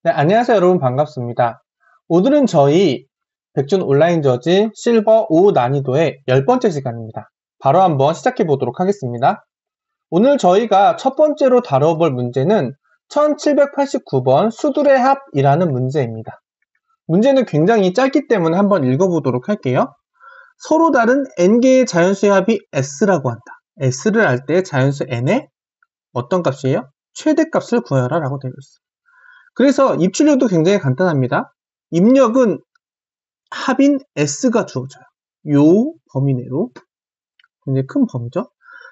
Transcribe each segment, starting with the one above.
네, 안녕하세요 여러분 반갑습니다. 오늘은 저희 백준 온라인 저지 실버 5 난이도의 10번째 시간입니다. 바로 한번 시작해 보도록 하겠습니다. 오늘 저희가 첫 번째로 다뤄볼 문제는 1789번 수두의 합이라는 문제입니다. 문제는 굉장히 짧기 때문에 한번 읽어보도록 할게요. 서로 다른 n개의 자연수의 합이 s라고 한다. s를 할 때 자연수 n의 어떤 값이에요? 최대값을 구하라 라고 되어 있어요. 그래서 입출력도 굉장히 간단합니다. 입력은 합인 S가 주어져요. 요 범위 내로. 굉장히 큰 범위죠.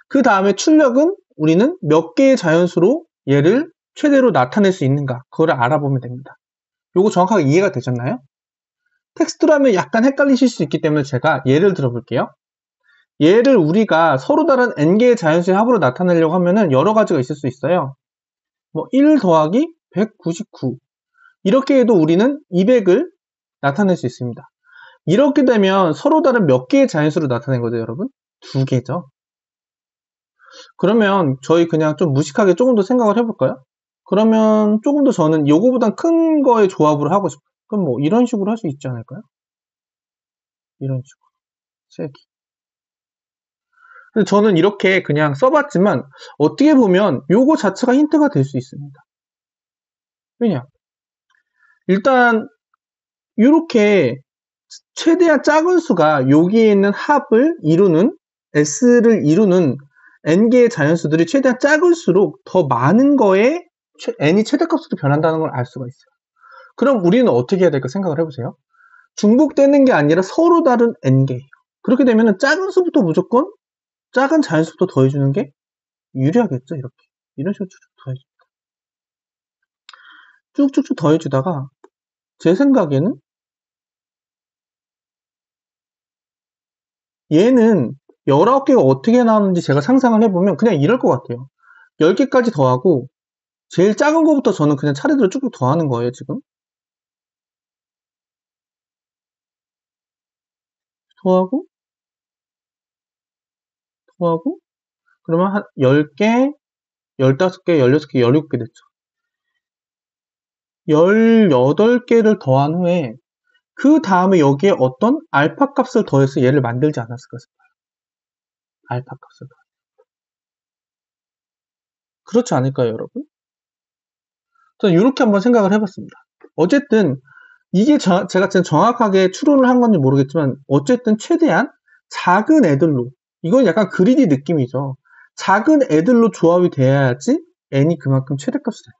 그 다음에 출력은 우리는 몇 개의 자연수로 얘를 최대로 나타낼 수 있는가 그거를 알아보면 됩니다. 요거 정확하게 이해가 되셨나요? 텍스트라면 약간 헷갈리실 수 있기 때문에 제가 예를 들어볼게요. 얘를 우리가 서로 다른 n개의 자연수의 합으로 나타내려고 하면은 여러 가지가 있을 수 있어요. 뭐 1 더하기 199 이렇게 해도 우리는 200을 나타낼 수 있습니다. 이렇게 되면 서로 다른 몇 개의 자연수로 나타낸 거죠, 여러분? 2개죠. 그러면 저희 그냥 좀 무식하게 조금 더 생각을 해볼까요? 그러면 조금 더 저는 요거보단 큰 거의 조합으로 하고 싶어요. 그럼 뭐 이런 식으로 할 수 있지 않을까요? 이런 식으로. 3개. 근데 저는 이렇게 그냥 써봤지만 어떻게 보면 요거 자체가 힌트가 될 수 있습니다. 왜냐? 일단 이렇게 최대한 작은 수가 여기에 있는 합을 이루는 S를 이루는 n개의 자연수들이 최대한 작을수록 더 많은 거에 n이 최대값으로 변한다는 걸 알 수가 있어요. 그럼 우리는 어떻게 해야 될까 생각을 해보세요. 중복되는 게 아니라 서로 다른 n개예요. 그렇게 되면 작은 수부터 무조건 작은 자연수부터 더해주는 게 유리하겠죠. 이렇게 이런 식으로 쭉쭉 더해주다가 제 생각에는 얘는 19개가 어떻게 나오는지 제가 상상을 해보면 그냥 이럴 것 같아요. 10개까지 더하고 제일 작은 거부터 저는 그냥 차례대로 쭉쭉 더하는 거예요, 지금. 더하고, 더하고, 그러면 한 10개, 15개, 16개, 17개 됐죠. 18개를 더한 후에 그 다음에 여기에 어떤 알파 값을 더해서 얘를 만들지 않았을까 싶어요. 알파 값을 더해. 그렇지 않을까요, 여러분? 저는 이렇게 한번 생각을 해봤습니다. 어쨌든 이게 제가 지금 정확하게 추론을 한 건지 모르겠지만 어쨌든 최대한 작은 애들로 이건 약간 그리디 느낌이죠. 작은 애들로 조합이 돼야지 n이 그만큼 최대값이 된다.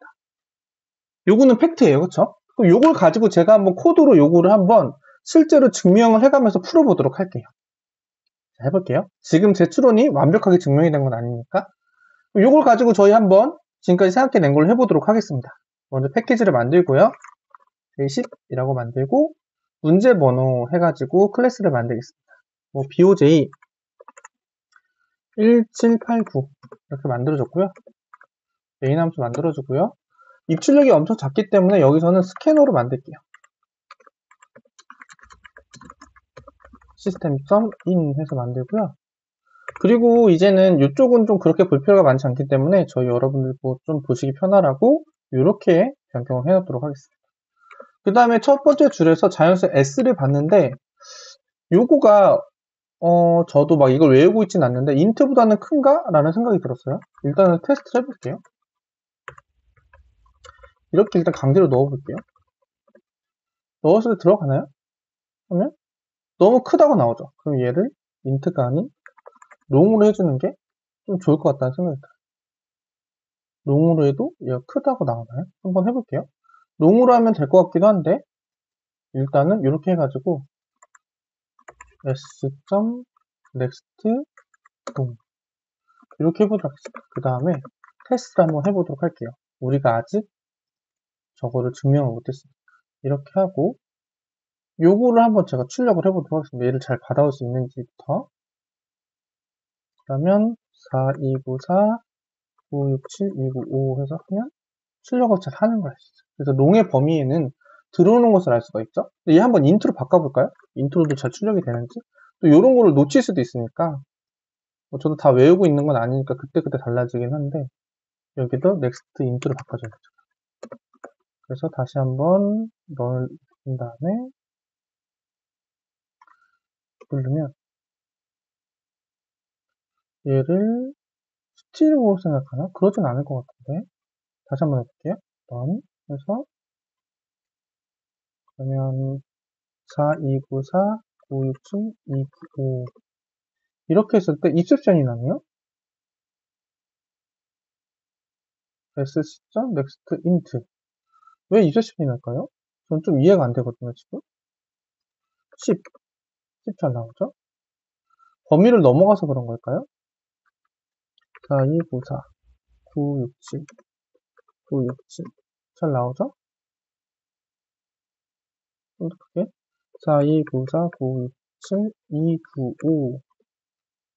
요거는 팩트예요. 그쵸? 그럼 요걸 가지고 제가 한번 코드로 요거를 한번 실제로 증명을 해가면서 풀어보도록 할게요. 자, 해볼게요. 지금 제 추론이 완벽하게 증명이 된 건 아니니까 요걸 가지고 저희 한번 지금까지 생각해낸 걸 해보도록 하겠습니다. 먼저 패키지를 만들고요. j10이라고 만들고 문제 번호 해가지고 클래스를 만들겠습니다. 뭐 BOJ 1789 이렇게 만들어줬고요. 메인 함수 만들어주고요. 입출력이 엄청 작기 때문에 여기서는 스캐너로 만들게요. system.in 해서 만들고요. 그리고 이제는 이쪽은 좀 그렇게 볼 필요가 많지 않기 때문에 저희 여러분들 좀 보시기 편하라고 이렇게 변경을 해놓도록 하겠습니다. 그 다음에 첫 번째 줄에서 자연수 s를 봤는데 요거가 저도 막 이걸 외우고 있진 않는데 인트보다는 큰가? 라는 생각이 들었어요. 일단은 테스트를 해볼게요. 이렇게 일단 강제로 넣어볼게요. 넣었을 때 들어가나요? 그러면 너무 크다고 나오죠. 그럼 얘를 인트가 아닌 롱으로 해주는 게 좀 좋을 것 같다는 생각이 들어요. 롱으로 해도 얘가 크다고 나오나요? 한번 해볼게요. 롱으로 하면 될 것 같기도 한데 일단은 이렇게 해가지고 s.next 이렇게 해보도록 하겠습니다. 그 다음에 테스트 한번 해보도록 할게요. 우리가 아직 저거를 증명을 못했으니까 이렇게 하고 요거를 한번 제가 출력을 해보도록 하겠습니다. 얘를 잘 받아올 수 있는지부터. 그러면 4294 967 295 해서 하면 출력을 잘 하는 걸 할 수 있어요. 그래서 롱의 범위에는 들어오는 것을 알 수가 있죠. 얘 한번 인트로 바꿔볼까요? 인트로도 잘 출력이 되는지. 또 이런 거를 놓칠 수도 있으니까 뭐 저도 다 외우고 있는 건 아니니까 그때그때 달라지긴 한데 여기도 넥스트 인트로 바꿔줘야죠. 그래서 다시 한번 넣은 다음에 누르면 얘를 스트링으로 생각하나? 그러진 않을 것 같은데. 다시 한번 해볼게요. 넌 해서 그러면 4294 967 295 이렇게 했을 때 입셉션이 나네요. sc.next.int 왜 입셉션이 날까요? 전 좀 이해가 안 되거든요, 지금. 10 잘 나오죠? 범위를 넘어가서 그런 걸까요? 4294 967 967 잘 나오죠? 좀 더 크게 4294 967 295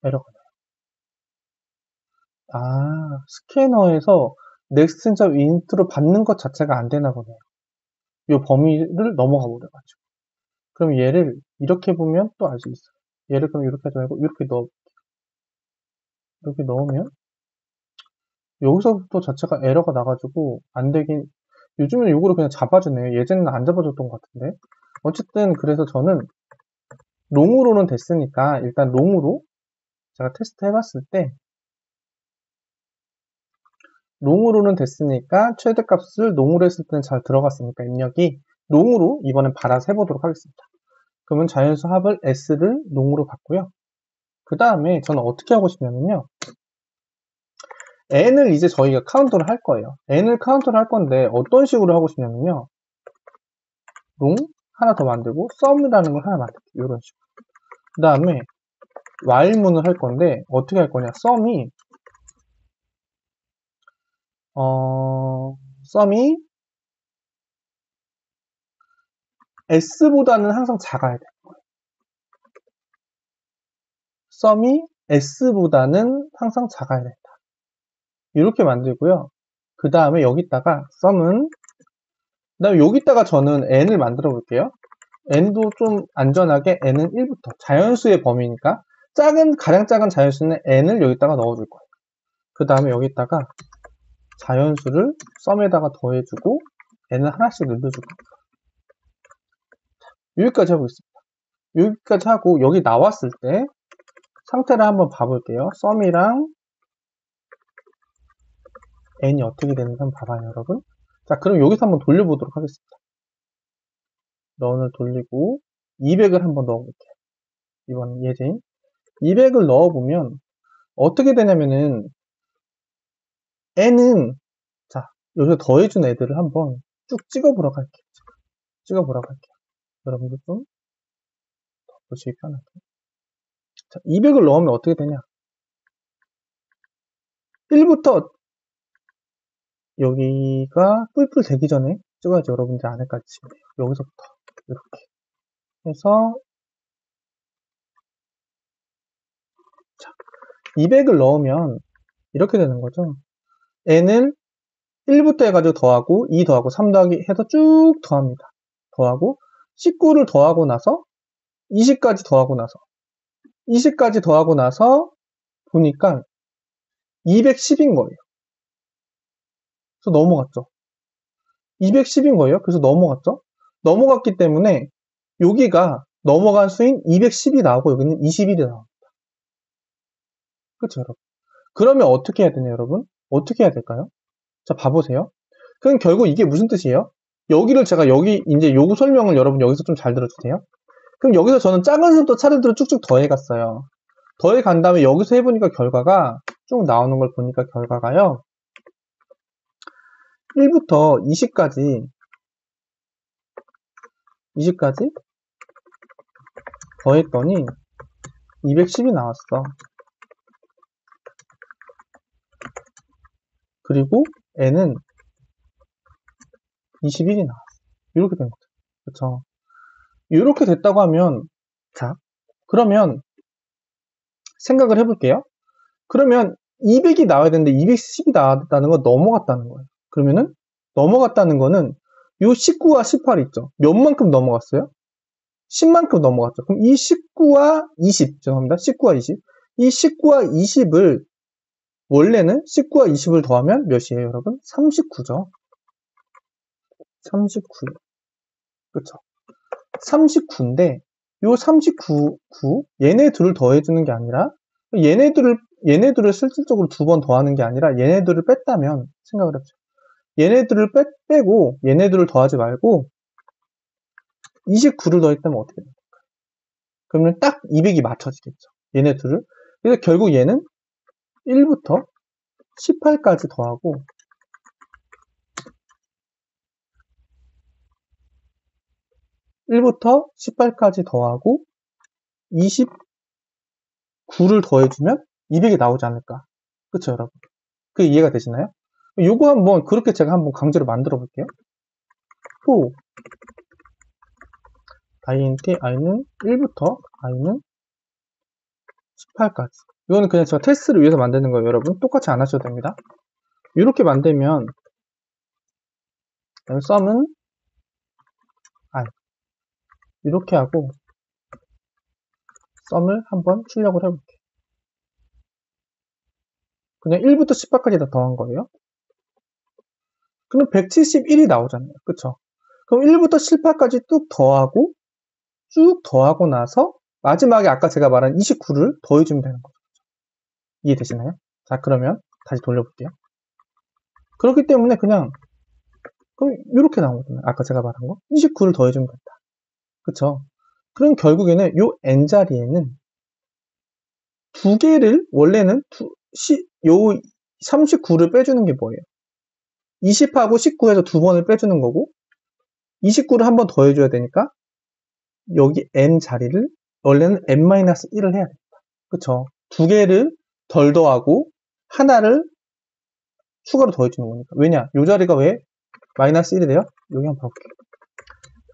에러가 나요. 아, 스캐너에서 next.int로 받는 것 자체가 안 되나 보네요. 이 범위를 넘어가 버려가지고. 그럼 얘를 이렇게 보면 또 알 수 있어요. 얘를 그럼 이렇게 하지 말고 이렇게 넣으면 여기서부터 자체가 에러가 나가지고 안 되긴, 요즘에는 요거를 그냥 잡아주네요. 예전에는 안 잡아줬던 것 같은데. 어쨌든 그래서 저는 롱으로는 됐으니까 일단 롱으로 제가 테스트 해봤을 때 롱으로는 됐으니까 최대값을 롱으로 했을 때는 잘 들어갔으니까 입력이 롱으로 이번엔 받아서 해보도록 하겠습니다. 그러면 자연수 합을 s를 롱으로 받고요. 그 다음에 저는 어떻게 하고 싶냐면요. n을 이제 저희가 카운트를 할 거예요. n을 카운트를 할 건데 어떤 식으로 하고 싶냐면요. 롱 하나 더 만들고 sum이라는 걸 하나 만들게요. 이런 식으로. 그 다음에 while문을 할 건데 어떻게 할 거냐. sum이 s보다는 항상 작아야 돼요. sum이 s보다는 항상 작아야 된다. 이렇게 만들고요. 그 다음에 여기다가 sum은 그 다음에 여기다가 저는 n을 만들어 볼게요. n도 좀 안전하게 n은 1부터 자연수의 범위니까 가장 작은 자연수는 n을 여기다가 넣어줄 거예요. 그 다음에 여기다가 자연수를 sum에다가 더해주고 n을 하나씩 늘려줄 겁니다. 여기까지 하고 있습니다. 여기까지 하고 여기 나왔을 때 상태를 한번 봐볼게요. sum이랑 n이 어떻게 되는지 한번 봐봐요, 여러분. 자, 그럼 여기서 한번 돌려보도록 하겠습니다. 런을 돌리고 200을 한번 넣어볼게요. 이번 예제인 200을 넣어보면 어떻게 되냐면은 n은 자 여기서 더해준 애들을 한번 쭉 찍어보라고 할게요. 찍어보라고 할게요. 여러분들 좀 보시기 편하게. 자, 200을 넣으면 어떻게 되냐? 1부터 여기가 뿔뿔 되기 전에 찍어야지 여러분들 안에까지 치면 돼요. 여기서부터 이렇게 해서 자 200을 넣으면 이렇게 되는 거죠. n을 1부터 해가지고 더하고 2 더하고 3 더하기 해서 쭉 더합니다. 더하고 19를 더하고 나서 20까지 더하고 나서 20까지 더하고 나서 보니까 210인 거예요. 그래서 넘어갔죠. 210인 거예요. 그래서 넘어갔죠. 넘어갔기 때문에 여기가 넘어간 수인 210이 나오고 여기는 21이 나옵니다. 그렇죠, 여러분? 그러면 어떻게 해야 되냐, 여러분? 어떻게 해야 될까요? 자, 봐보세요. 그럼 결국 이게 무슨 뜻이에요? 여기를 제가 이제 요구 설명을 여러분 여기서 좀 잘 들어주세요. 그럼 여기서 저는 작은 수부터 차례대로 쭉쭉 더해갔어요. 더해간 다음에 여기서 해보니까 결과가 쭉 나오는 걸 보니까 결과가요. 1부터 20까지 더했더니 210이 나왔어. 그리고 n은 21이 나왔어. 이렇게 된 거죠. 그쵸? 이렇게 됐다고 하면, 자, 그러면 생각을 해볼게요. 그러면 200이 나와야 되는데 210이 나왔다는 건 넘어갔다는 거예요. 그러면은 넘어갔다는 거는 요 19와 18 있죠. 몇 만큼 넘어갔어요? 10만큼 넘어갔죠. 그럼 이 19와 20, 죄송합니다. 19와 20. 이 19와 20을 원래는 19와 20을 더하면 몇이에요, 여러분? 39죠. 39. 그쵸? 39인데, 요 39, 얘네 둘을 더해주는 게 아니라, 얘네들을 실질적으로 두 번 더하는 게 아니라, 얘네들을 뺐다면, 생각을 해보세요. 얘네들을 빼고, 얘네들을 더하지 말고, 29를 더했다면 어떻게 됩니까? 그러면 딱 200이 맞춰지겠죠. 얘네 둘을. 그래서 결국 얘는 1부터 18까지 더하고 1부터 18까지 더하고 29를 더해주면 200이 나오지 않을까. 그쵸, 여러분? 그 이해가 되시나요? 요거 한번 그렇게 제가 한번 강제로 만들어 볼게요. 또 int i는 1부터 i는 18까지. 이거는 그냥 제가 테스트를 위해서 만드는 거예요, 여러분. 똑같이 안 하셔도 됩니다. 이렇게 만들면 sum은 i 이렇게 하고 sum을 한번 출력을 해볼게요. 그냥 1부터 18까지 다 더한 거예요. 그럼 171이 나오잖아요. 그쵸? 그럼 1부터 18까지 쭉 더하고 나서 마지막에 아까 제가 말한 29를 더해주면 되는 거죠. 이해되시나요? 자, 그러면 다시 돌려볼게요. 그렇기 때문에 그럼 이렇게 나오거든요. 아까 제가 말한 거. 29를 더해주면 된다. 그쵸? 그럼 결국에는 요 n자리에는 두 개를, 원래는 요 39를 빼주는 게 뭐예요? 20하고 19에서 두 번을 빼주는 거고, 29를 한 번 더해줘야 되니까, 여기 n 자리를, 원래는 n-1을 해야 됩니다. 그쵸? 두 개를 덜 더하고, 하나를 추가로 더해주는 거니까. 왜냐? 요 자리가 왜 마이너스 1이 돼요? 여기 한번 볼게요.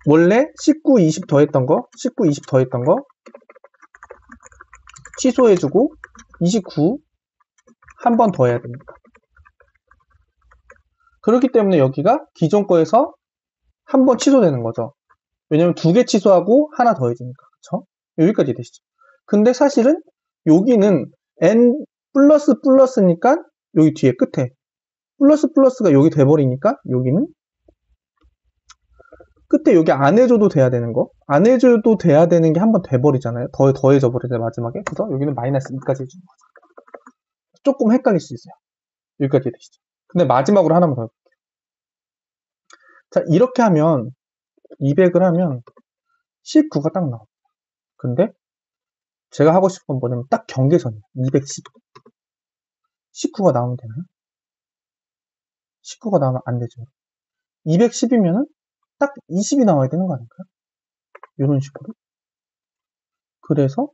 원래 19, 20 더했던 거, 취소해주고, 29 한 번 더 해야 됩니다. 그렇기 때문에 여기가 기존 거에서 한 번 취소되는 거죠. 왜냐면 두 개 취소하고 하나 더해지니까. 그쵸? 여기까지 되시죠. 근데 사실은 여기는 n 플러스니까 여기 뒤에 끝에 플러스가 여기 돼버리니까 여기는 끝에 여기 안 해줘도 돼야 되는 거, 안 해줘도 돼야 되는 게 한 번 돼버리잖아요. 더해져 버리잖아요, 마지막에. 그래서 여기는 마이너스 2까지 해주는 거죠. 조금 헷갈릴 수 있어요. 여기까지 되시죠. 근데 마지막으로 하나만 더 해볼게요. 자, 이렇게 하면 200을 하면 19가 딱 나옵니다. 근데 제가 하고 싶은 건 뭐냐면 딱 경계선이에요. 210. 19가 나오면 되나요? 19가 나오면 안 되죠. 210이면은 딱 20이 나와야 되는 거 아닐까요? 이런 식으로. 그래서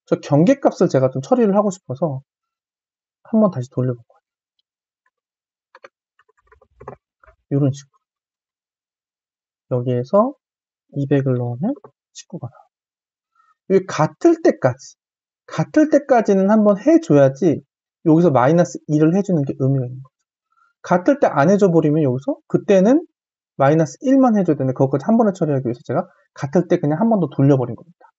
저 경계값을 제가 좀 처리를 하고 싶어서 한번 다시 돌려볼 거예요. 이런 식으로. 여기에서 200을 넣으면 19가 나와요. 여기 같을 때까지는 한번 해줘야지 여기서 마이너스 2를 해주는 게 의미가 있는 거죠. 같을 때 안 해줘 버리면 여기서 그때는 마이너스 1만 해줘야 되는데 그것까지 한 번에 처리하기 위해서 제가 같을 때 그냥 한 번 더 돌려버린 겁니다.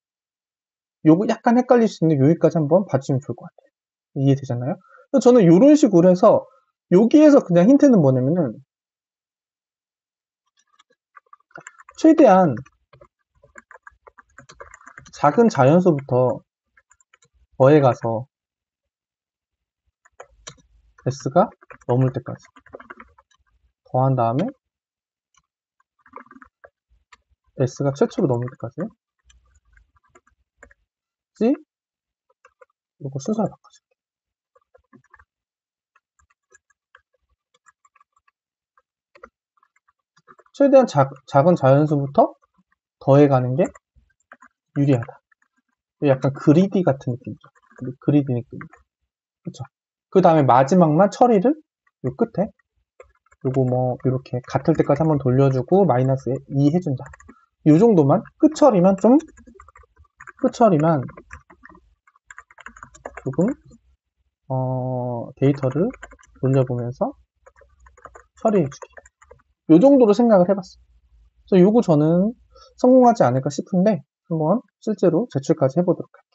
요거 약간 헷갈릴 수 있는데 여기까지 한번 봐주시면 좋을 것 같아요. 이해되셨나요? 저는 이런 식으로 해서 여기에서 그냥 힌트는 뭐냐면은 최대한 작은 자연수부터 더해가서 s가 넘을 때까지 더한 다음에 s가 최초로 넘을 때까지 이거 순서를 바꿔줄게요. 최대한 작은 자연수부터 더해가는 게 유리하다. 약간 그리디 같은 느낌이죠. 그리디 느낌. 그쵸? 그 다음에 마지막만 처리를 요 끝에 요거 뭐 이렇게 같을 때까지 한번 돌려주고 마이너스 2 해준다. 요 정도만 끝처리만 조금 데이터를 돌려보면서 처리해주기. 요 정도로 생각을 해봤어요. 그래서 요거 저는 성공하지 않을까 싶은데 한번 실제로 제출까지 해보도록 할게요.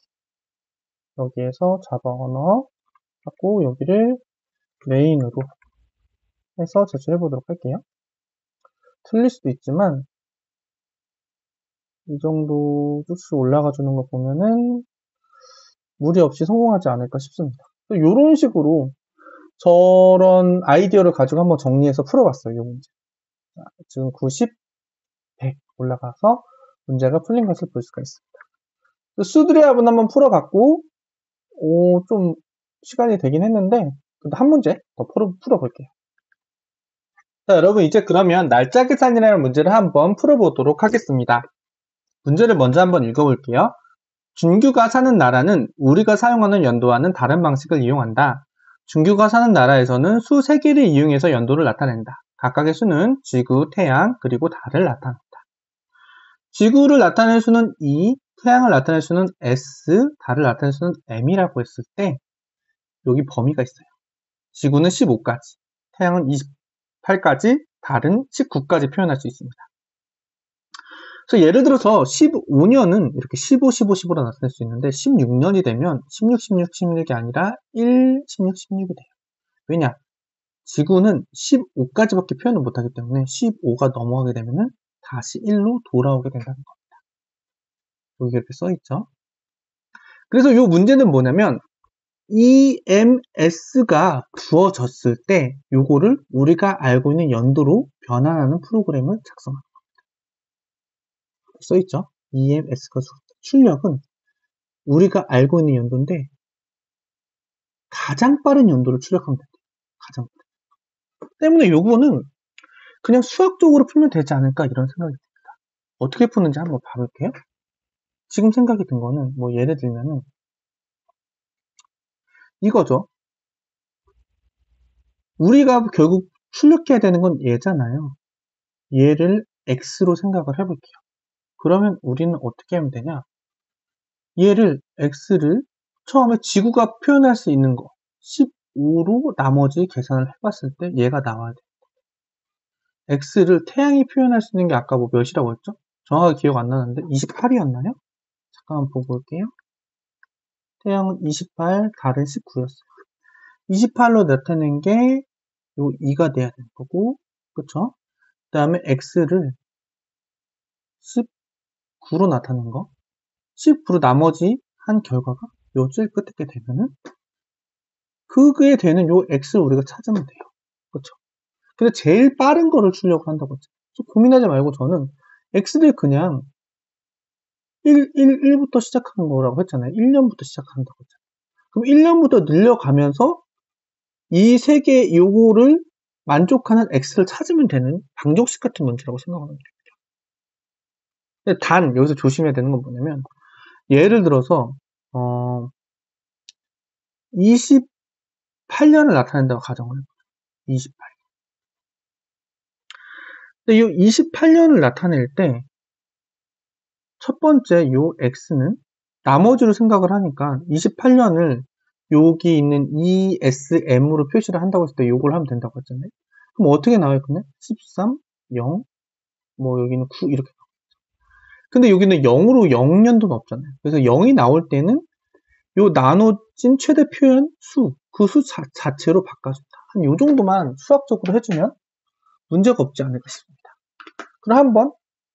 여기에서 자바 언어 하고 여기를 메인으로 해서 제출해보도록 할게요. 틀릴 수도 있지만 이 정도 쭉 올라가 주는 거 보면은 무리 없이 성공하지 않을까 싶습니다. 이런 식으로 저런 아이디어를 가지고 한번 정리해서 풀어봤어요. 이 문제. 자, 지금 90, 100 올라가서 문제가 풀린 것을 볼 수가 있습니다. 수드리압은 한번 풀어봤고 좀 시간이 되긴 했는데 그래도 한 문제 더 풀어볼게요. 자, 여러분 이제 그러면 날짜 계산이라는 문제를 한번 풀어보도록 하겠습니다. 문제를 먼저 한번 읽어볼게요. 준규가 사는 나라는 우리가 사용하는 연도와는 다른 방식을 이용한다. 준규가 사는 나라에서는 수 3개를 이용해서 연도를 나타낸다. 각각의 수는 지구, 태양, 그리고 달을 나타낸다. 지구를 나타낼 수는 E, 태양을 나타낼 수는 S, 달을 나타낼 수는 M이라고 했을 때 여기 범위가 있어요. 지구는 15까지, 태양은 28까지, 달은 19까지 표현할 수 있습니다. 그래서 예를 들어서 15년은 이렇게 15, 15, 15로 나타낼 수 있는데 16년이 되면 16, 16, 16이 아니라 1, 16, 16이 돼요. 왜냐? 지구는 15까지밖에 표현을 못하기 때문에 15가 넘어가게 되면 다시 1로 돌아오게 된다는 겁니다. 여기 이렇게 써있죠. 그래서 이 문제는 뭐냐면 EMS가 부어졌을 때 요거를 우리가 알고 있는 연도로 변환하는 프로그램을 작성합니다. 써있죠. EMS가 출력은 우리가 알고 있는 연도인데 가장 빠른 연도를 출력하면 돼요. 가장 빠른. 때문에 요거는 그냥 수학적으로 풀면 되지 않을까 이런 생각이 듭니다. 어떻게 푸는지 한번 봐볼게요. 지금 생각이 든 거는 뭐 예를 들면은 이거죠. 우리가 결국 출력해야 되는 건 얘잖아요. 얘를 x로 생각을 해볼게요. 그러면 우리는 어떻게 하면 되냐? 얘를 x를 처음에 지구가 표현할 수 있는 거 15로 나머지 계산을 해봤을 때 얘가 나와야 돼요. x를 태양이 표현할 수 있는 게 아까 뭐 몇이라고 했죠? 정확하게 기억 안 나는데 28이었나요? 잠깐만 보고 올게요. 태양은 28, 달은 19였어요. 28로 나타낸 게 요 2가 돼야 되는 거고, 그쵸? 그 다음에 x를 19로 나타낸 거, 19로 나머지 한 결과가 요 줄 끝에 되면은 그게 되는 요 x를 우리가 찾으면 돼요. 그쵸? 근데 제일 빠른 거를 주려고 한다고 했죠. 고민하지 말고 저는 x를 그냥 1부터 시작하는 거라고 했잖아요. 1년부터 시작한다고 했잖아요. 그럼 1년부터 늘려가면서 이 세 개 요거를 만족하는 x를 찾으면 되는 방정식 같은 문제라고 생각하면 됩니다. 근데 단 여기서 조심해야 되는 건 뭐냐면 예를 들어서 28년을 나타낸다고 가정을 해보죠. 28년. 근데 이 28년을 나타낼 때 첫 번째 요 x는 나머지로 생각을 하니까 28년을 여기 있는 ESM으로 표시를 한다고 했을 때 요걸 하면 된다고 했잖아요. 그럼 어떻게 나와요? 그러면 13, 0, 뭐 여기는 9 이렇게 나오죠. 근데 여기는 0으로 0년도는 없잖아요. 그래서 0이 나올 때는 요 나눠진 최대 표현 수, 그 수 자체로 바꿔준다. 한 요 정도만 수학적으로 해주면 문제가 없지 않을까 싶습니다. 그럼 한번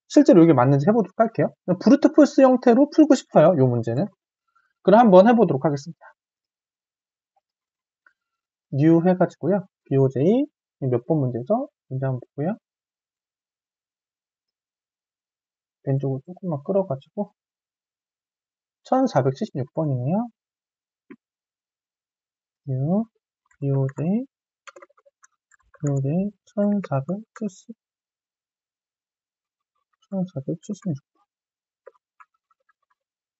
실제로 이게 맞는지 해보도록 할게요. 브루트 포스 형태로 풀고 싶어요. 이 문제는. 그럼 한번 해보도록 하겠습니다. new 해가지고요. BOJ 몇 번 문제죠? 문제 한번 보고요. 왼쪽으로 조금만 끌어가지고 1476번이네요. new BOJ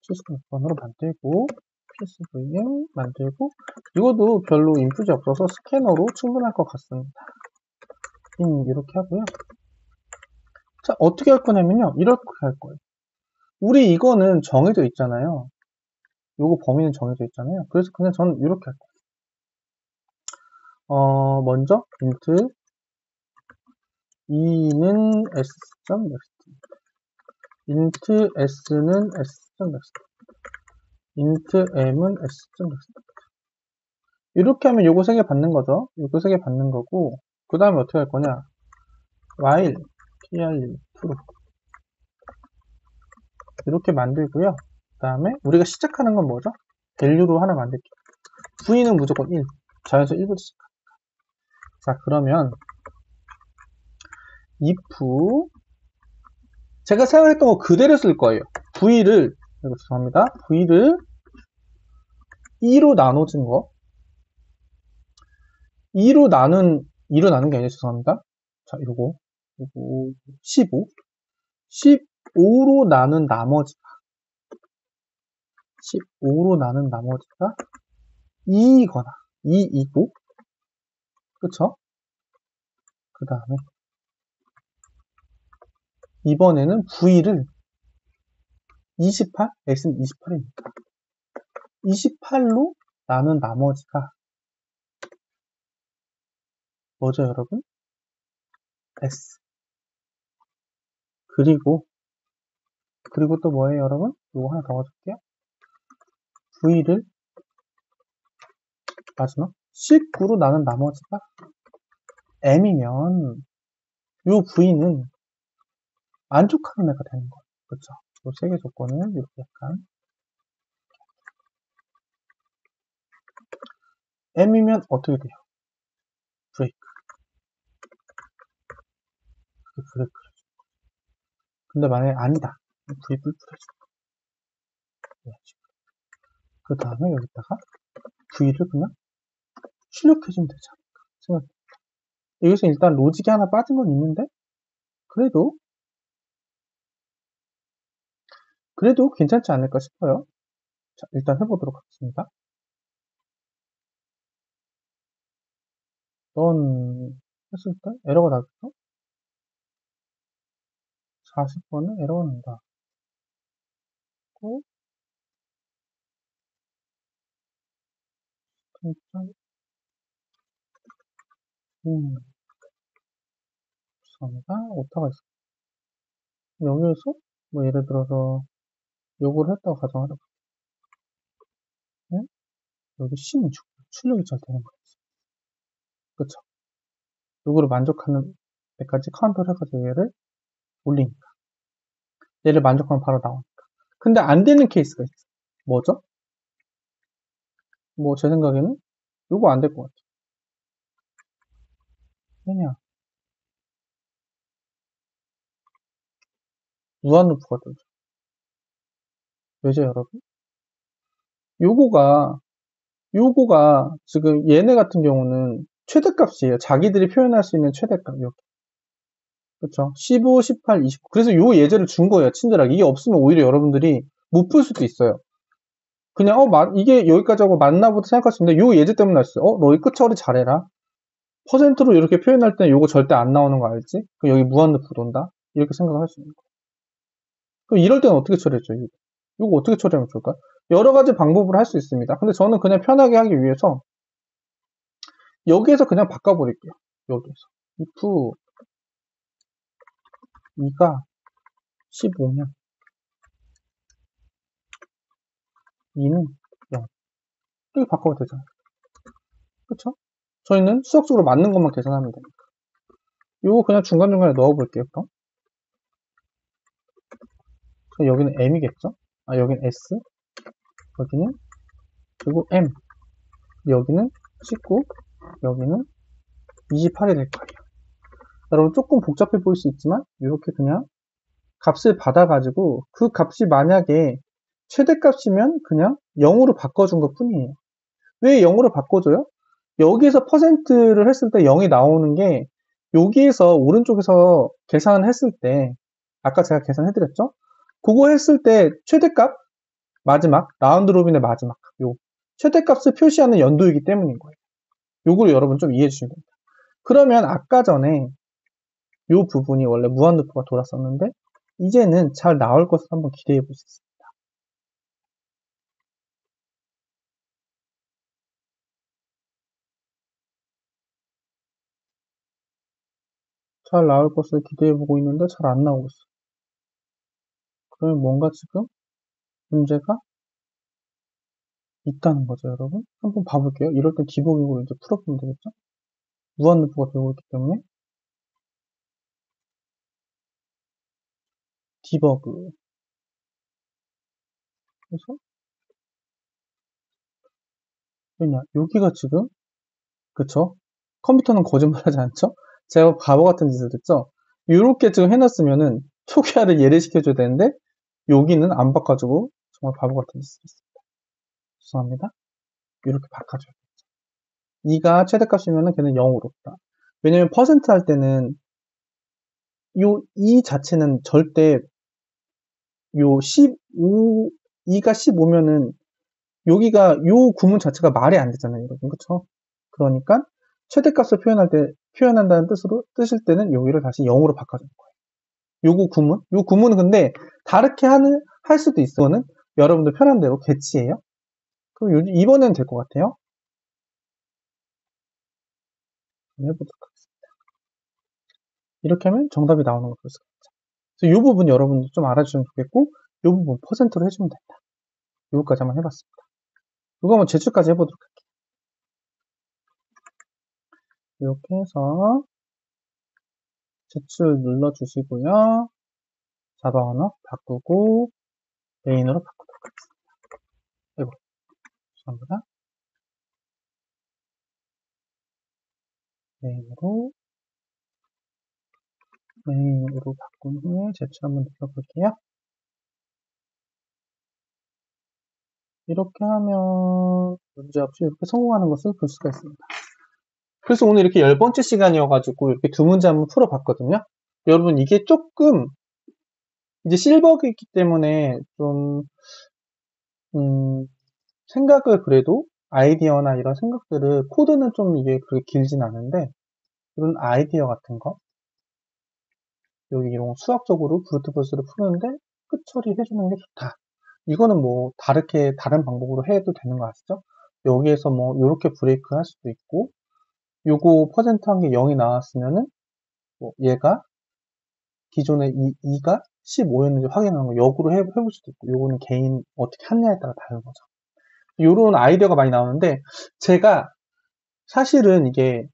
1476번으로 만들고 PSVM 만들고 이것도 별로 인풋이 없어서 스캐너로 충분할 것 같습니다. 이렇게 하고요. 자, 어떻게 할 거냐면요. 이렇게 할 거예요. 우리 이거는 정해져 있잖아요. 요거 범위는 정해져 있잖아요. 그래서 그냥 저는 이렇게 할 거예요. 먼저 int e는 s.next int s는 s.next int m은 s.next 이렇게 하면 요거 3개 받는 거죠. 요거 3개 받는 거고 그 다음에 어떻게 할 거냐 while PR2 이렇게 만들고요. 그 다음에 우리가 시작하는 건 뭐죠? 밸류로 하나 만들게요. V는 무조건 1. 자연수 1부터 시작. 자, 그러면 if 제가 사용했던 거 그대로 쓸 거예요. V를 죄송합니다. V를 2로 나눠진 거 2로 나눈 게 아니라 죄송합니다. 자, 요거 15 15로 나눈 나머지가 15로 나눈 나머지가 2이거나 2이고 그쵸? 그 다음에 이번에는 V를 28, X는 28이니까 28로 나눈 나머지가 뭐죠, 여러분? S. 그리고 또 뭐예요, 여러분? 이거 하나 더 넣어줄게요. V를 마지막 19로 나눈 나머지가 M이면 요 V는 만족하는 애가 되는 거예요. 그쵸? 요 세 개 조건을 이렇게 약간 M이면 어떻게 돼요? 브레이크. 브레이크. 근데 만약에 아니다. V 불풀해줘. 그 다음에 여기다가 V를 그냥 출력해주면 되지 않을까 생각합니다. 여기서 일단 로직이 하나 빠진 건 있는데 그래도 괜찮지 않을까 싶어요. 자, 일단 해보도록 하겠습니다. 넌 했을 때 에러가 나겠죠? 40번은 에러가 난다. 또, 죄송합니다. 오타가 있어. 여기에서, 뭐, 예를 들어서, 요거를 했다고 가정하자. 네? 여기 16, 출력이 잘 되는 거예요. 그쵸? 요거를 만족하는 데까지 카운터를 해가지고 얘를 올리니까. 얘를 만족하면 바로 나오니까. 근데 안 되는 케이스가 있어. 뭐죠? 뭐, 제 생각에는 요거 안 될 것 같아요. 왜냐? 무한 루프가 되죠. 왜죠, 여러분? 요거가 지금 얘네 같은 경우는 최대값이에요. 자기들이 표현할 수 있는 최대값. 이렇게. 그쵸? 15, 18, 29. 그래서 요 예제를 준 거예요. 친절하게. 이게 없으면 오히려 여러분들이 못 풀 수도 있어요. 그냥, 이게 여기까지 하고 맞나 보다 생각할 수 있는데, 요 예제 때문에 났어요. 너희 끝처리 잘해라. 퍼센트로 이렇게 표현할 때는 요거 절대 안 나오는 거 알지? 그럼 여기 무한루프 돈다? 이렇게 생각할 수 있는 거예요. 그럼 이럴 때는 어떻게 처리했죠? 이거 어떻게 처리하면 좋을까요? 여러 가지 방법을 할 수 있습니다. 근데 저는 그냥 편하게 하기 위해서 여기에서 그냥 바꿔버릴게요. 여기에서. if 2가 15면 2는 0. 이렇게 바꿔도 되잖아요. 그쵸? 저희는 수학적으로 맞는 것만 계산하면 되니까. 이거 그냥 중간중간에 넣어볼게요. 그럼 여기는 m이겠죠? 여기는 s, 여기는 그리고 m, 여기는 19, 여기는 28이 될 거예요. 여러분 조금 복잡해 보일 수 있지만 이렇게 그냥 값을 받아가지고 그 값이 만약에 최대값이면 그냥 0으로 바꿔준 것 뿐이에요. 왜 0으로 바꿔줘요? 여기에서 퍼센트를 했을 때 0이 나오는 게 여기에서 오른쪽에서 계산을 했을 때 아까 제가 계산해드렸죠? 그거 했을 때 최대값 마지막 라운드 로빈의 마지막 요 최대값을 표시하는 연도이기 때문인 거예요. 요걸 여러분 좀 이해해 주시면 됩니다. 그러면 아까 전에 요 부분이 원래 무한루프가 돌았었는데 이제는 잘 나올 것을 한번 기대해 볼 수 있습니다. 잘 나올 것을 기대해 보고 있는데 잘 안 나오고 있어요. 그러면 뭔가 지금 문제가 있다는 거죠, 여러분. 한번 봐볼게요. 이럴 땐 디버깅으로 이제 풀어보면 되겠죠? 무한루프가 되고 있기 때문에 디버그. 그래서 왜냐 여기가 지금 그쵸? 컴퓨터는 거짓말하지 않죠? 제가 바보 같은 짓을 했죠? 이렇게 지금 해놨으면은 초기화를 예외시켜줘야 되는데 여기는 안 바꿔주고 정말 바보 같은 짓을 했습니다. 죄송합니다. 이렇게 바꿔줘야 돼. 2가 최대값이면은 걔는 0으로 없다. 왜냐면 퍼센트 할 때는 요 2 자체는 절대 요 15, 2가 15면은 여기가 요 구문 자체가 말이 안 되잖아요, 여러분. 그쵸? 그러니까 최대값을 표현한다는 뜻일 때는 여기를 다시 0으로 바꿔주는 거예요. 요 구문은 근데 다르게 할 수도 있어는 여러분들 편한 대로 개치예요. 그럼 이번에는 될 것 같아요. 해보도록 하겠습니다. 이렇게 하면 정답이 나오는 걸 볼 수가 있죠. 그래서 이 부분 여러분들 좀 알아주시면 좋겠고, 이 부분 퍼센트로 해주면 된다. 요거까지 한번 해봤습니다. 이거 한번 제출까지 해보도록 할게요. 이렇게 해서 제출 눌러주시고요. 자바 언어 바꾸고 메인으로 바꾸도록 하겠습니다. 아이고, 죄송합니다. 메인으로 바꾼 후에 제출 한번 눌러볼게요. 이렇게 하면 문제없이 이렇게 성공하는 것을 볼 수가 있습니다. 그래서 오늘 이렇게 10번째 시간이어가지고 이렇게 두 문제 한번 풀어봤거든요. 여러분 이게 조금 이제 실버이기 때문에 좀 생각을 그래도 아이디어나 이런 생각들을 코드는 좀 이게 그렇게 길진 않은데 이런 아이디어 같은 거 여기 이런 수학적으로 브루트포스를 푸는데 끝 처리해주는 게 좋다. 이거는 뭐 다른 방법으로 해도 되는 거 아시죠? 여기에서 뭐 이렇게 브레이크 할 수도 있고 요거 퍼센트 한 게 0이 나왔으면은 뭐 얘가 기존에 2가 15였는지 확인하는 거 역으로 해볼 수도 있고 요거는 개인 어떻게 하느냐에 따라 다른 거죠. 요런 아이디어가 많이 나오는데 제가 사실은 이게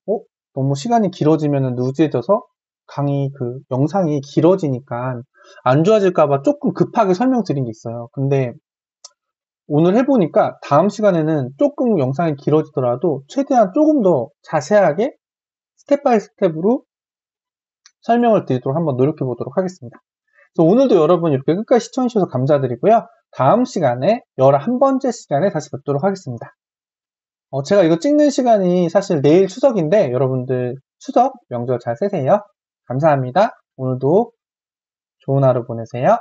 너무 시간이 길어지면 루즈해져서 강의 그 영상이 길어지니까 안 좋아질까봐 조금 급하게 설명드린 게 있어요. 근데 오늘 해보니까 다음 시간에는 조금 영상이 길어지더라도 최대한 조금 더 자세하게 스텝 바이 스텝으로 설명을 드리도록 한번 노력해 보도록 하겠습니다. 그래서 오늘도 여러분 이렇게 끝까지 시청해 주셔서 감사드리고요. 다음 시간에 11번째 시간에 다시 뵙도록 하겠습니다. 제가 이거 찍는 시간이 사실 내일 추석인데 여러분들 추석 명절 잘 세세요. 감사합니다. 오늘도 좋은 하루 보내세요.